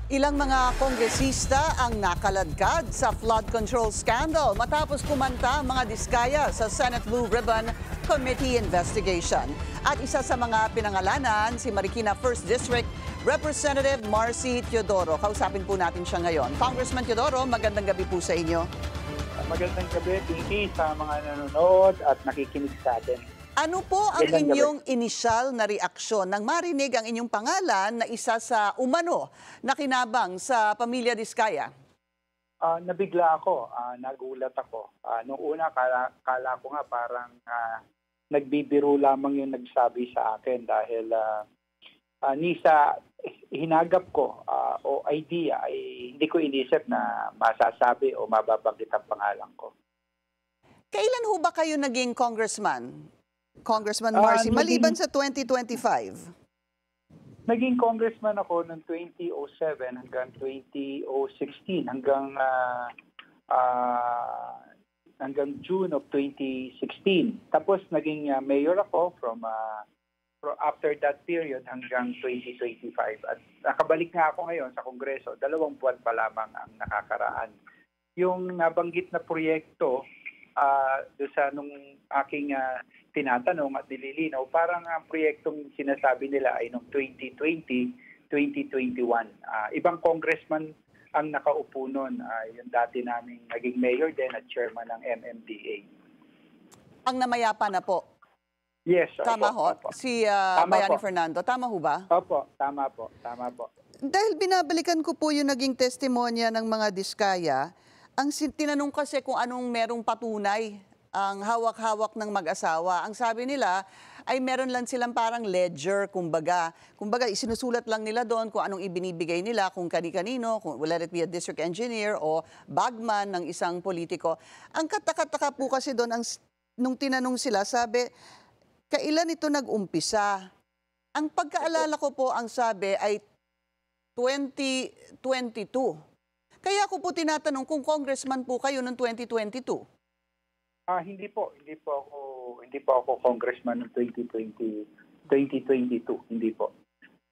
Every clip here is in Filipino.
Ilang mga kongresista ang nakaladkad sa flood control scandal matapos kumanta ang mga diskaya sa Senate Blue Ribbon Committee investigation. At isa sa mga pinangalanan, si Marikina 1st District Representative Marcy Teodoro. Kausapin po natin siya ngayon. Congressman Teodoro, magandang gabi po sa inyo. Magandang gabi, Pinky, sa mga nanonood at nakikinig sa atin. Ano po ang inyong inisyal na reaksyon nang marinig ang inyong pangalan na isa sa umano na kinabang sa pamilya Diskaya? Nabigla ako, nagulat ako. Noong una, kala ko nga parang nagbibiro lamang yung nagsabi sa akin dahil ni sa hinagap ko o idea ay hindi ko inisip na masasabi o mababanggit ang pangalan ko. Kailan ho ba kayo naging congressman? Congressman Marcy, maliban sa 2025? Naging congressman ako noong 2007 hanggang 2016 hanggang June of 2016. Tapos naging mayor ako from after that period hanggang 2025. At nakabalik nga ako ngayon sa Kongreso, 2 buwan pa lamang ang nakakaraan. Yung nabanggit na proyekto doon sa nung aking tinatanong at nililinaw, parang ang proyektong sinasabi nila ay noong 2020, 2021. Ibang congressman ang nakaupo noon. Yung dati naming naging mayor din at chairman ng MMDA. Ang namayapa na po? Yes. Tama ho? Opo. Si Bayani Fernando. Tama ho ba? Opo, tama po. Tama po. Dahil binabalikan ko po yung naging testimonya ng mga Diskaya, ang tinanong kasi kung anong merong patunay ang hawak-hawak ng mag-asawa. Ang sabi nila ay meron lang silang parang ledger, kumbaga. Kumbaga, isinusulat lang nila doon kung anong ibinibigay nila, kung kani-kanino, kung let it be a district engineer o bagman ng isang politiko. Ang kataka-taka po kasi doon, nung tinanong sila, sabi, kailan ito nag-umpisa? Ang pagkaalala ko po, ang sabi ay 2022. Kaya ako po tinatanong kung congressman po kayo noong 2022. Hindi po ako congressman noong 2022, hindi po.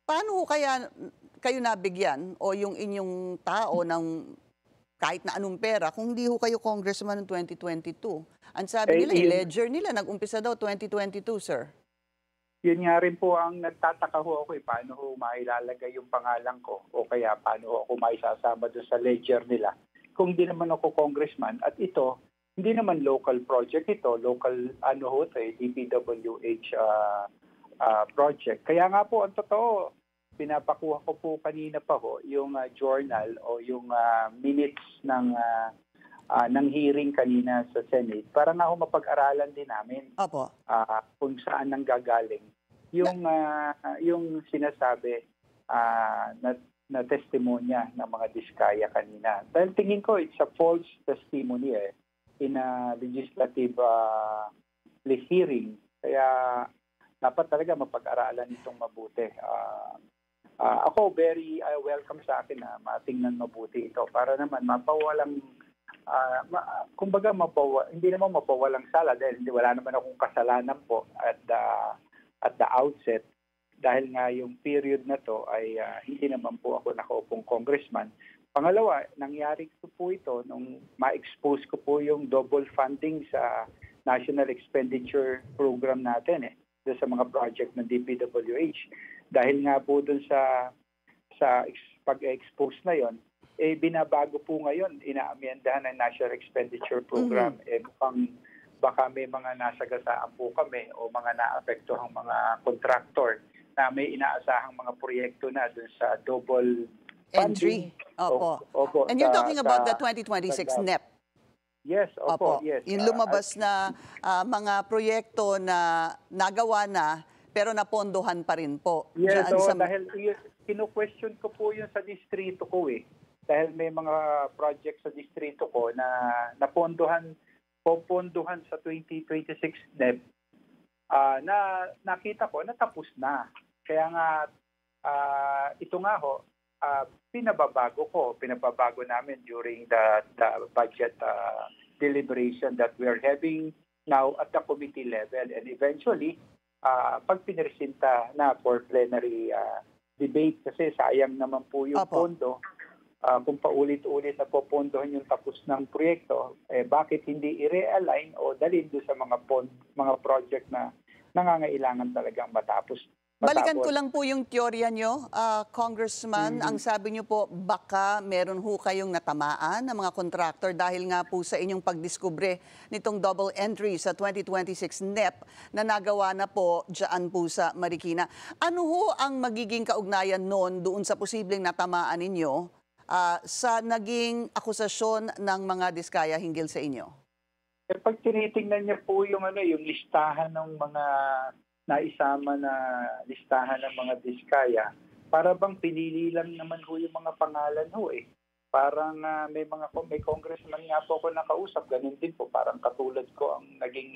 Paano kaya kayo nabigyan o yung inyong tao ng kahit na anong pera kung hindi ho kayo congressman noong 2022? Ang sabi nila, ledger nila, nag-umpisa daw 2022, sir. Yun nga rin po ang nagtataka ho ako, paano ho mailalagay yung pangalan ko o kaya paano ho ako maisasama doon sa ledger nila kung hindi naman ako congressman. At ito, hindi naman local project ito, local DPWH project. Kaya nga po, ang totoo, pinapakuha ko po kanina pa ho yung journal o yung minutes ng hearing kanina sa Senate para nga ho mapag-aralan din namin. Opo. Kung saan nanggagaling yung sinasabi na testimonya ng mga Diskaya kanina. Dahil tingin ko it's a false testimony in a legislative hearing. Kaya dapat talaga mapag-aralan itong mabuti. Ako very welcome sa akin na matingnan mabuti ito para naman mapawalang hindi naman mapawalang sala dahil wala naman akong kasalanan po at the outset dahil nga yung period na to ay hindi naman po ako nakaupong congressman. Pangalawa, nangyari ko po ito nung ma-expose ko po yung double funding sa National Expenditure Program natin doon sa mga project ng DPWH. Dahil nga po doon sa pag-expose na yon, binabago po ngayon, inaamyendahan ng National Expenditure Program. Baka may mga nasagasaan po kami o mga naapektuhang mga contractor na may inaasahang mga proyekto na doon sa double entry. Opo. And you're talking about the 2026 NEP. Yes, opo. Yes. Yung lumabas na mga proyekto na nagawa na pero napondohan pa rin po. Yes, dahil kino-question ko po yun sa distrito ko Dahil may mga project sa distrito ko na napondohan sa 2026 NEP na nakita ko na tapos na. Kaya nga ito nga ho, pinababago namin during the budget deliberation that we are having now at the committee level. And eventually, pag piniresinta na for plenary debate kasi sayang naman po yung Opo. pondo. Kung paulit-ulit na popondohan yung tapos ng proyekto, bakit hindi i-realign o dalhin doon sa mga project na nangangailangan talagang matapos? Balikan ko lang po yung teorya nyo, Congressman. Ang Mhm. sabi nyo po, baka meron ho kayong natamaan ng mga contractor dahil nga po sa inyong pagdiskubre nitong double entry sa 2026 NEP na nagawa na po dyan po sa Marikina. Ano ho ang magiging kaugnayan noon doon sa posibleng natamaan ninyo sa naging akusasyon ng mga diskaya hinggil sa inyo? Pag tinitingnan niya po yung yung listahan ng mga naisama na listahan ng mga diskaya, para bang pinili lang naman ho yung mga pangalan ho eh. Parang may congressman nga po ako nakausap, ganun din po, parang katulad ko ang naging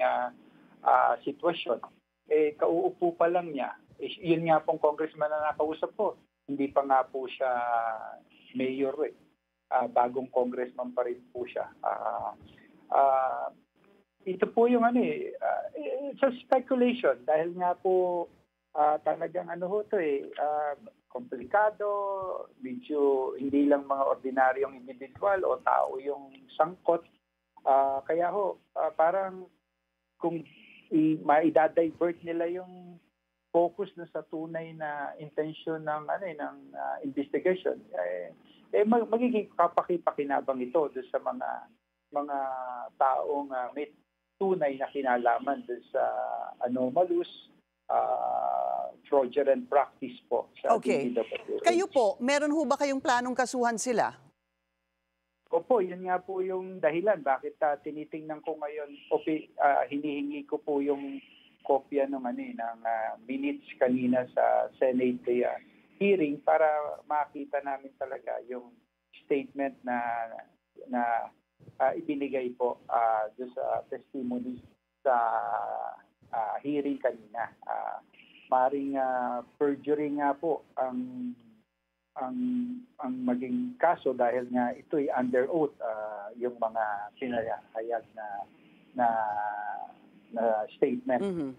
sitwasyon. Kauupo pa lang niya. Yun nga pong congressman na nakausap ko, hindi pa nga po siya mayor eh. Bagong congressman pa rin po siya. Ito po yung it's a speculation dahil nga po talagang ho to komplikado, medyo hindi lang mga ordinaryong individual o tao yung sangkot. Kaya parang kung maida-divert nila yung focus na sa tunay na intensyon ng investigation, magiging kapaki-pakinabang ito doon sa mga taong may tunay na kinalaman doon sa anomalous fraudulent practice po sa Okay. DPWH. Kayo po, meron ho ba kayong planong kasuhan sila? Opo, yun nga po yung dahilan bakit tinitingnan ko ngayon, hinihingi ko po yung kopya ng minutes kanina sa Senate hearing para makita namin talaga yung statement na ibinigay po doon sa testimony sa hearing kanina. Maring perjury nga po ang maging kaso dahil nga ito'y under oath yung mga sinayahayag na statement. Mhm.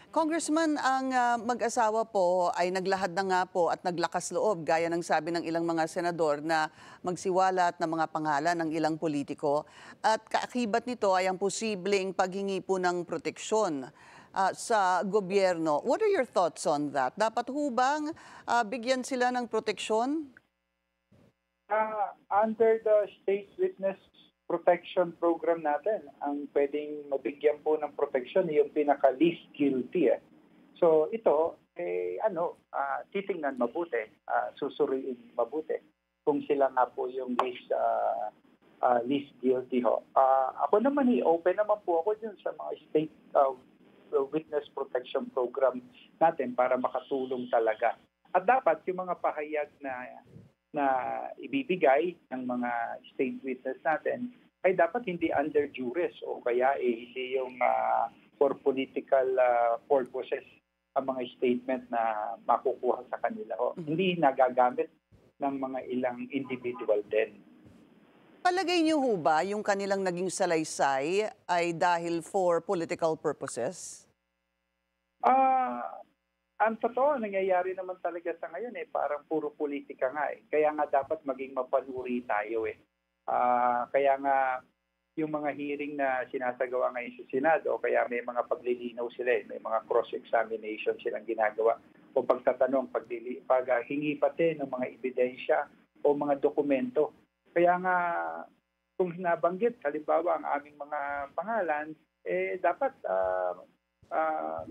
Congressman, ang mag-asawa po ay naglahad na nga po at naglakas loob gaya ng sabi ng ilang mga senador na magsiwalat ng mga pangalan ng ilang politiko. At kaakibat nito ay ang posibleng paghingi po ng proteksyon sa gobyerno. What are your thoughts on that? Dapat hubang bigyan sila ng proteksyon? Under the State Witness Protection Program natin, ang pwedeng mabigyan po ng protection yung pinaka-least guilty. So ito, titingnan mabuti, susuriin mabuti kung sila nga po yung least guilty ho. Ako naman open naman po ako dun sa mga State Witness Protection Program natin para makatulong talaga. At dapat yung mga pahayag na ibibigay ng mga state witness natin ay dapat hindi under duress o kaya hindi yung for political purposes ang mga statement na makukuha sa kanila. Hindi nagagamit ng mga ilang individual din. Palagay niyo ho ba yung kanilang naging salaysay ay dahil for political purposes? Ang totoo, nangyayari naman talaga sa ngayon parang puro politika nga Kaya nga dapat maging mapanuri tayo Kaya nga yung mga hearing na sinasagawa ngayon sa Senado, kaya may mga paglilinaw sila may mga cross-examination silang ginagawa o pagtatanong, paghingi pati ng mga ebidensya o mga dokumento. Kaya nga kung nabanggit, halimbawa ang aming mga pangalan, dapat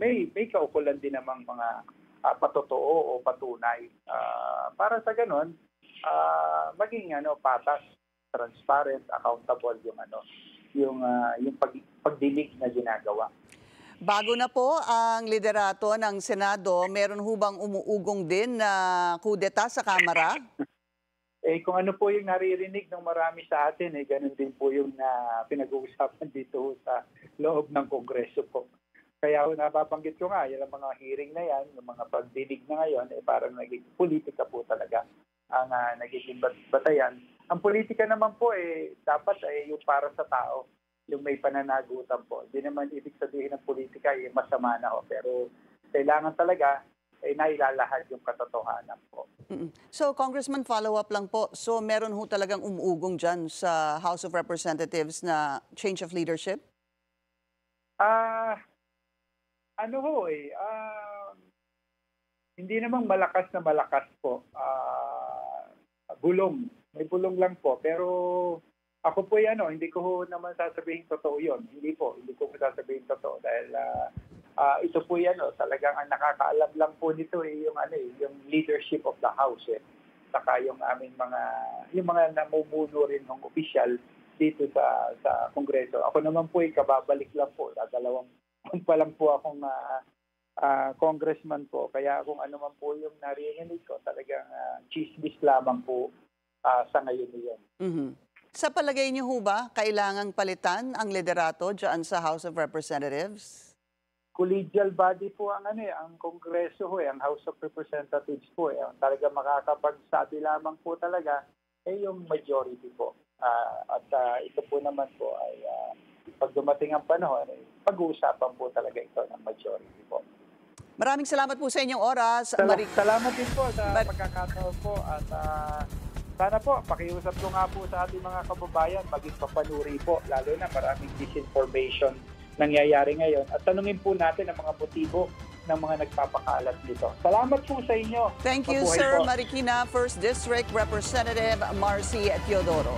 may kaukulan din namang mga patotoo o patunay para sa ganon maging patas, transparent, accountable yung pagdinig na ginagawa. Bago na po ang liderato ng Senado, meron hubang umuugong din na kudeta sa Kamara? Kung ano po yung naririnig ng marami sa atin, ganun din po yung pinag-uusapan dito sa loob ng Kongreso po. Kaya nababanggit ko nga, yung mga hearing na yan, yung mga pagdinig na ngayon, parang naging politika po talaga ang nagiging batayan. Ang politika naman po dapat yung para sa tao, yung may pananagutan po. Hindi naman ibig sabihin ng politika masama na pero kailangan talaga nailalahad yung katotohanan po. So, Congressman, follow-up lang po. So, meron ho talagang umuugong dyan sa House of Representatives na change of leadership? Ah, ano ho hindi namang malakas na malakas po. Bulong. May bulong lang po. Pero ako po hindi ko ho naman sasabihin totoo yun. Hindi ko sasabihin totoo dahil ito po talagang ang nakakaalam lang po nito yung leadership of the House saka yung aming yung mga namumuno rin ng opisyal dito sa Kongreso. Ako naman po kababalik lang po. Dalawang taon pa lang po akong congressman po. Kaya kung ano man po yung narinig ko, talagang chismis lamang po sa ngayon niyon. Sa palagay niyo ho ba, kailangang palitan ang liderato dyan sa House of Representatives? Collegial body po ang ang Kongreso ang House of Representatives po talaga makakapagsabi lamang po talaga yung majority po. Ito po naman po ay pag dumating ang panahon, pag-uusapan po talaga ito ng majority po. Maraming salamat po sa inyong oras. Salamat din po sa pagkakataon po at sana po pakiusap ko nga po sa ating mga kababayan maging papanuri po, lalo na maraming disinformation nangyayari ngayon at tanungin po natin ang mga motibo ng mga nagpapakalat nito. Salamat po sa inyo. Thank you, Mabuhay Sir po. Marikina, 1st District Representative Marcy Teodoro.